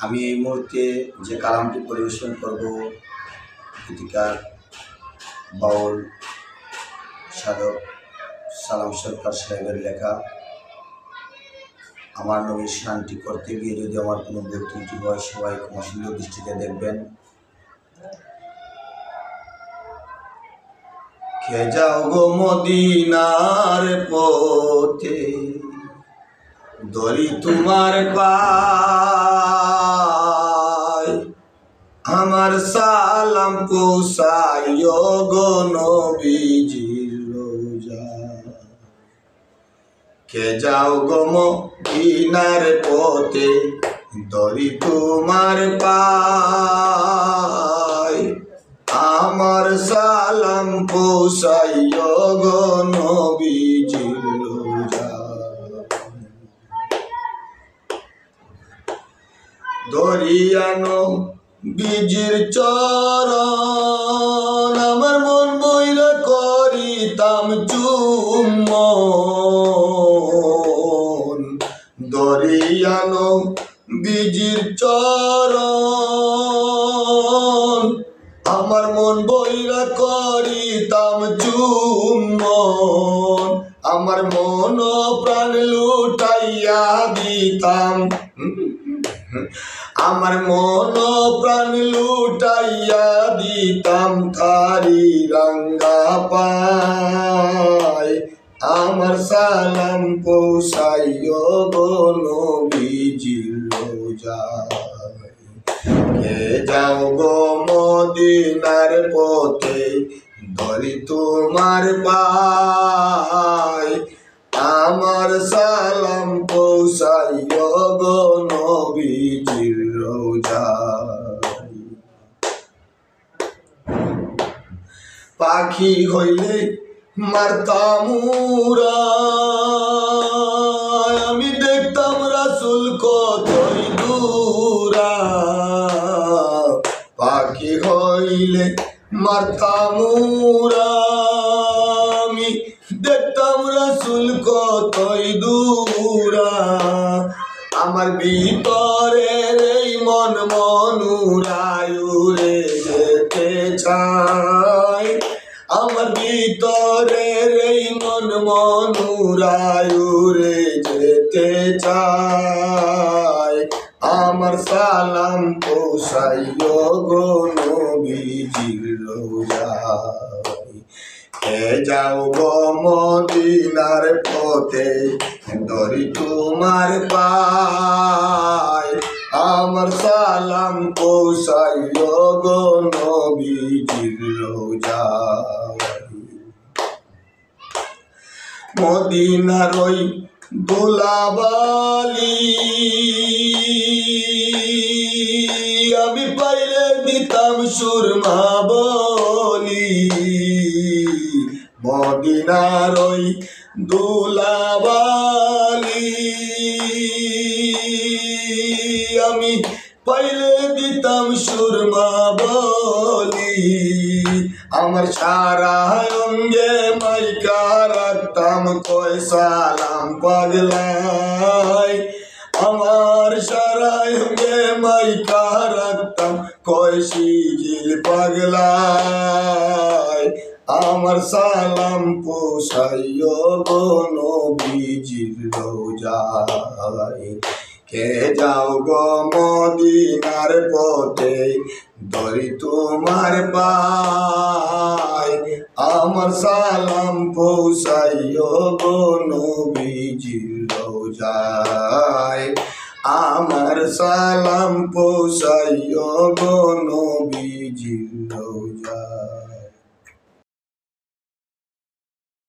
আমি এই মুহূর্তে যে কালামটি পরিবেশন করব গীতিকার বাউল সাধক সালাম সরকার সাহেবের লেখা। আমার নবীর শান্তি করতে গিয়ে যদি আমার কোনো ভুল ত্রুটি হয় সবাই ক্ষমা সুন্দর দৃষ্টিতে দেখবেন। কে যাও গো মদিনার পথে ধরি তোমার পায়, আমার সালাম পৌঁছাইও গো নবীজির রোজায়। কে যাও গো মদিনার পথে ধরি তোমার পায়, আমার সালাম পৌঁছাইও গো নবীজির রোজায়। দরিয়ানো বীজির চরণ আমার মন বইরা করিতাম চুম্বন। দরিয়ানো বীজির চরণ আমার মন বইরা করিতাম চুম্বন। আমার মন প্রাণ লুটাইয়া দিতাম, আমার মন প্রাণ লুটাইয়া দিতাম তারি রঙ্গা পায়, আমার সালাম পৌঁছাইও গো নবীজির রোজায়। কে যাও গো মদিনার পথে ধরি তোমার পায়, আমার সালাম পৌঁছাইও গো নবীজির রোজায়। পাখি হইলে মারতাম উড়ায়, আমি দেখতাম রাসূল কতই দূরা। পাখি হইলে মারতাম উড়ায়, আমি দেখতাম রাসূল কতই দূরা। আমার ভিতরের এই মন মনুরায় উড়ে যেতে চায়, আমার ভিতরের এই মন মনুরায় উড়ে যেতে চায়, আমার সালাম পৌঁছাইও গো নবীজির রোজায়। কে যাও গো মদিনার পথে ধরি তোমার পায়, আমার সালাম পৌঁছাইও গো নবীজির রোজায়। মদিনার ওই ধুলাবালি আমি পাইলে দিতাম সুরমা বলি। মদিনার ওই ধুলাবালি আমি পাইলে দিতাম সুরমা বলি। আমার সারা অঙ্গে মাইকা রাখতাম কয় সালাম পাগলাই, আমার সারা অঙ্গে মাইকা রাখতাম কয় সিজিল পাগলাই, আমার সালাম পৌঁছাইও গো নবীজির রোজায়। কে যাও গো মদিনার পথে ধরি তোমার পায়, আমার সালাম পৌঁছাইও গো নবীজির রোজায়, আমার সালাম পৌঁছাইও গো নবীজির